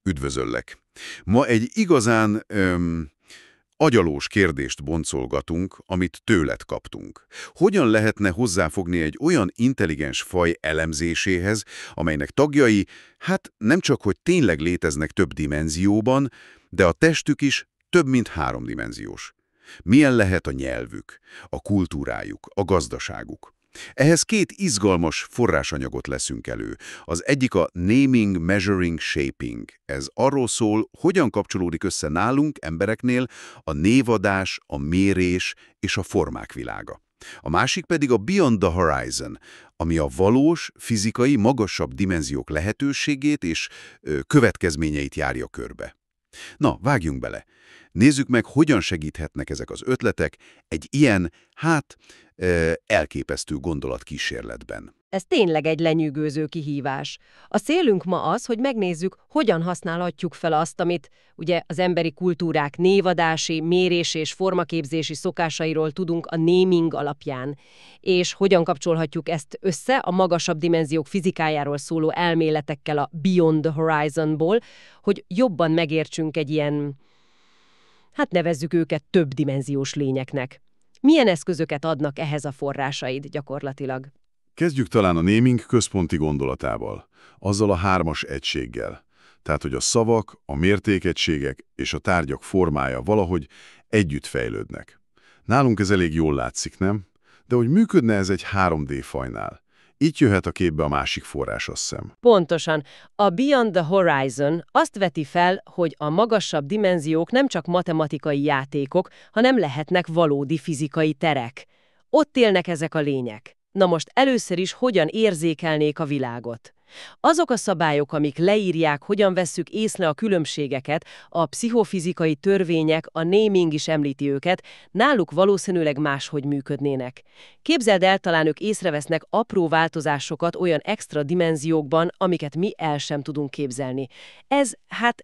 Üdvözöllek! Ma egy igazán agyalós kérdést boncolgatunk, amit tőled kaptunk. Hogyan lehetne hozzáfogni egy olyan intelligens faj elemzéséhez, amelynek tagjai, hát nem csak hogy tényleg léteznek több dimenzióban, de a testük is több mint háromdimenziós. Milyen lehet a nyelvük, a kultúrájuk, a gazdaságuk? Ehhez két izgalmas forrásanyagot leszünk elő. Az egyik a Naming, Measuring, Shaping. Ez arról szól, hogyan kapcsolódik össze nálunk, embereknél a névadás, a mérés és a formák világa. A másik pedig a Beyond the Horizon, ami a valós, fizikai, magasabb dimenziók lehetőségét és következményeit járja körbe. Na, vágjunk bele! Nézzük meg, hogyan segíthetnek ezek az ötletek egy ilyen, elképesztő gondolatkísérletben. Ez tényleg egy lenyűgöző kihívás. A célunk ma az, hogy megnézzük, hogyan használhatjuk fel azt, amit ugye az emberi kultúrák névadási, mérési és formaképzési szokásairól tudunk a naming alapján, és hogyan kapcsolhatjuk ezt össze a magasabb dimenziók fizikájáról szóló elméletekkel a Beyond the Horizonból, hogy jobban megértsünk egy ilyen, nevezzük őket többdimenziós lényeknek. Milyen eszközöket adnak ehhez a forrásaid gyakorlatilag? Kezdjük talán a naming központi gondolatával, azzal a 3-as egységgel. Tehát, hogy a szavak, a mértékegységek és a tárgyak formája valahogy együtt fejlődnek. Nálunk ez elég jól látszik, nem? De hogy működne ez egy 3D fajnál? Itt jöhet a képbe a másik forrás, azt hiszem. Pontosan. A Beyond the Horizon azt veti fel, hogy a magasabb dimenziók nem csak matematikai játékok, hanem lehetnek valódi fizikai terek. Ott élnek ezek a lények. Na most először is hogyan érzékelnék a világot? Azok a szabályok, amik leírják, hogyan vesszük észre a különbségeket, a pszichofizikai törvények, a naming is említi őket, náluk valószínűleg máshogy működnének. Képzeld el, talán ők észrevesznek apró változásokat olyan extra dimenziókban, amiket mi el sem tudunk képzelni.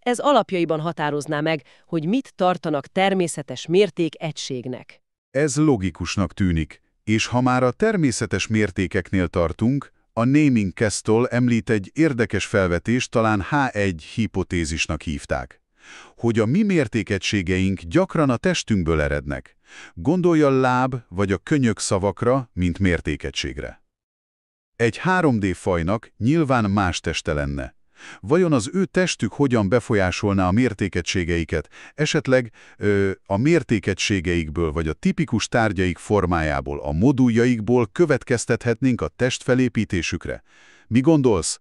Ez alapjaiban határozná meg, hogy mit tartanak természetes mértékegységnek. Ez logikusnak tűnik, és ha már a természetes mértékeknél tartunk, a Naming Castle említ egy érdekes felvetést, talán H1 hipotézisnak hívták, hogy a mi mértékegységeink gyakran a testünkből erednek. Gondolj a láb vagy a könyök szavakra, mint mértékegységre. Egy 3D fajnak nyilván más teste lenne. Vajon az ő testük hogyan befolyásolná a mértékegységeiket, esetleg a mértékegységeikből vagy a tipikus tárgyaik formájából, a moduljaikból következtethetnénk a testfelépítésükre? Mi gondolsz?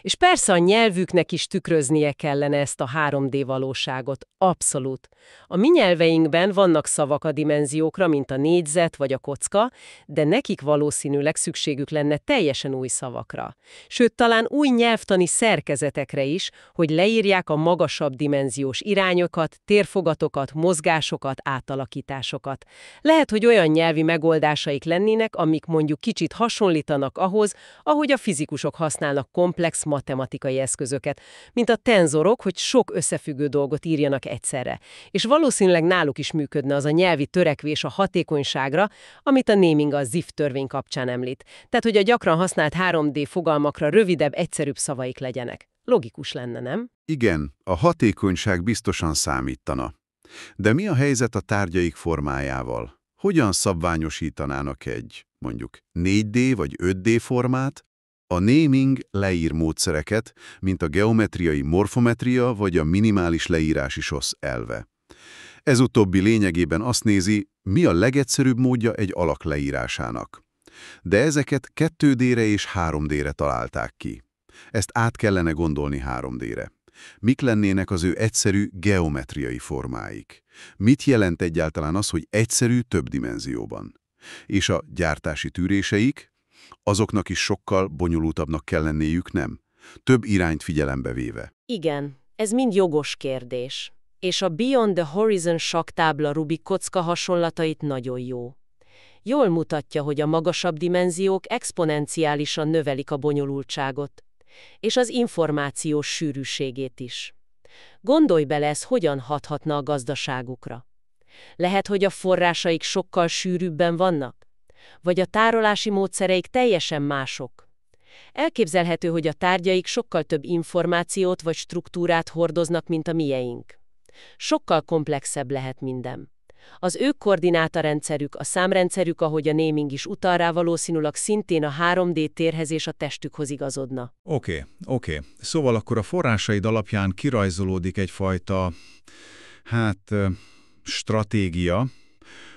És persze a nyelvüknek is tükröznie kellene ezt a 3D valóságot. Abszolút. A mi nyelveinkben vannak szavak a dimenziókra, mint a négyzet vagy a kocka, de nekik valószínűleg szükségük lenne teljesen új szavakra. Sőt, talán új nyelvtani szerkezetekre is, hogy leírják a magasabb dimenziós irányokat, térfogatokat, mozgásokat, átalakításokat. Lehet, hogy olyan nyelvi megoldásaik lennének, amik mondjuk kicsit hasonlítanak ahhoz, ahogy a fizikusok használnak komplex matematikai eszközöket, mint a tenzorok, hogy sok összefüggő dolgot írjanak egyszerre. És valószínűleg náluk is működne az a nyelvi törekvés a hatékonyságra, amit a naming a ZIF törvény kapcsán említ. Tehát, hogy a gyakran használt 3D fogalmakra rövidebb, egyszerűbb szavaik legyenek. Logikus lenne, nem? Igen, a hatékonyság biztosan számítana. De mi a helyzet a tárgyaik formájával? Hogyan szabványosítanának egy, mondjuk, 4D vagy 5D formát? A naming leír módszereket, mint a geometriai morfometria vagy a minimális leírási SOS elve. Ez utóbbi lényegében azt nézi, mi a legegyszerűbb módja egy alak leírásának. De ezeket 2D-re és 3D-re találták ki. Ezt át kellene gondolni 3D-re. Mik lennének az ő egyszerű geometriai formáik? Mit jelent egyáltalán az, hogy egyszerű több dimenzióban? És a gyártási tűréseik? Azoknak is sokkal bonyolultabbnak kell lenniük, nem? Több irányt figyelembe véve. Igen, ez mind jogos kérdés. És a Beyond the Horizon sakktábla Rubik kocka hasonlatait nagyon jó. Jól mutatja, hogy a magasabb dimenziók exponenciálisan növelik a bonyolultságot, és az információs sűrűségét is. Gondolj bele, ez hogyan hathatna a gazdaságukra. Lehet, hogy a forrásaik sokkal sűrűbben vannak? Vagy a tárolási módszereik teljesen mások. Elképzelhető, hogy a tárgyaik sokkal több információt vagy struktúrát hordoznak, mint a mieink. Sokkal komplexebb lehet minden. Az ő koordinátorrendszerük, a számrendszerük, ahogy a naming is utal rá, valószínűleg szintén a 3D térhez és a testükhöz igazodna. Oké. Szóval akkor a forrásaid alapján kirajzolódik egyfajta, stratégia.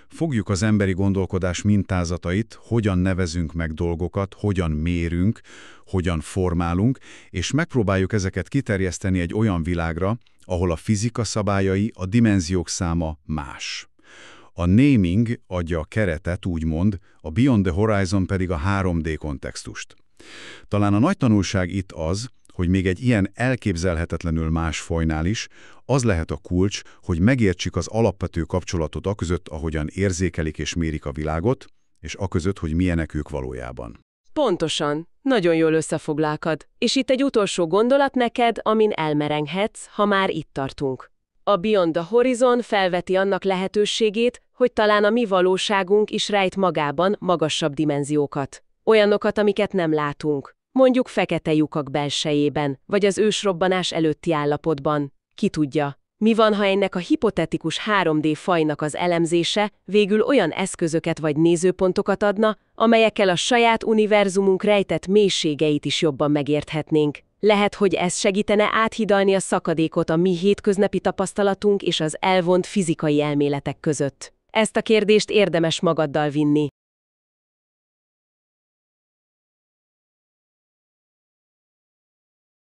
Fogjuk az emberi gondolkodás mintázatait, hogyan nevezünk meg dolgokat, hogyan mérünk, hogyan formálunk, és megpróbáljuk ezeket kiterjeszteni egy olyan világra, ahol a fizika szabályai, a dimenziók száma más. A naming adja a keretet, úgymond, a Beyond the Horizon pedig a 3D kontextust. Talán a nagy tanulság itt az, hogy még egy ilyen elképzelhetetlenül más fajnál is, az lehet a kulcs, hogy megértsük az alapvető kapcsolatot aközött, ahogyan érzékelik és mérik a világot, és aközött, hogy milyenek ők valójában. Pontosan. Nagyon jól összefoglalkad. És itt egy utolsó gondolat neked, amin elmerenghetsz, ha már itt tartunk. A Beyond the Horizon felveti annak lehetőségét, hogy talán a mi valóságunk is rejt magában magasabb dimenziókat. Olyanokat, amiket nem látunk. Mondjuk fekete lyukak belsejében, vagy az ősrobbanás előtti állapotban. Ki tudja, mi van, ha ennek a hipotetikus 3D fajnak az elemzése végül olyan eszközöket vagy nézőpontokat adna, amelyekkel a saját univerzumunk rejtett mélységeit is jobban megérthetnénk. Lehet, hogy ez segítene áthidalni a szakadékot a mi hétköznapi tapasztalatunk és az elvont fizikai elméletek között. Ezt a kérdést érdemes magaddal vinni.